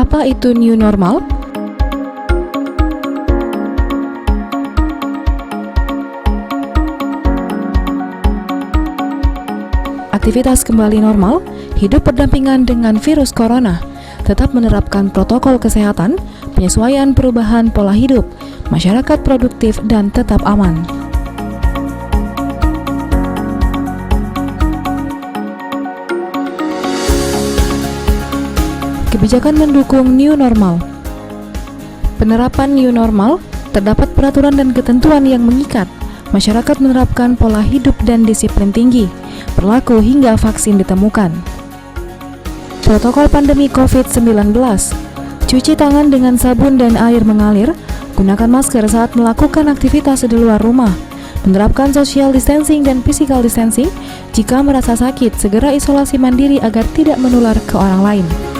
Apa itu new normal? Aktivitas kembali normal, hidup berdampingan dengan virus corona, tetap menerapkan protokol kesehatan, penyesuaian perubahan pola hidup, masyarakat produktif dan tetap aman. Kebijakan mendukung new normal. Penerapan new normal, terdapat peraturan dan ketentuan yang mengikat. Masyarakat menerapkan pola hidup dan disiplin tinggi, berlaku hingga vaksin ditemukan. Protokol pandemi COVID-19. Cuci tangan dengan sabun dan air mengalir, gunakan masker saat melakukan aktivitas di luar rumah, menerapkan social distancing dan physical distancing. Jika merasa sakit, segera isolasi mandiri agar tidak menular ke orang lain.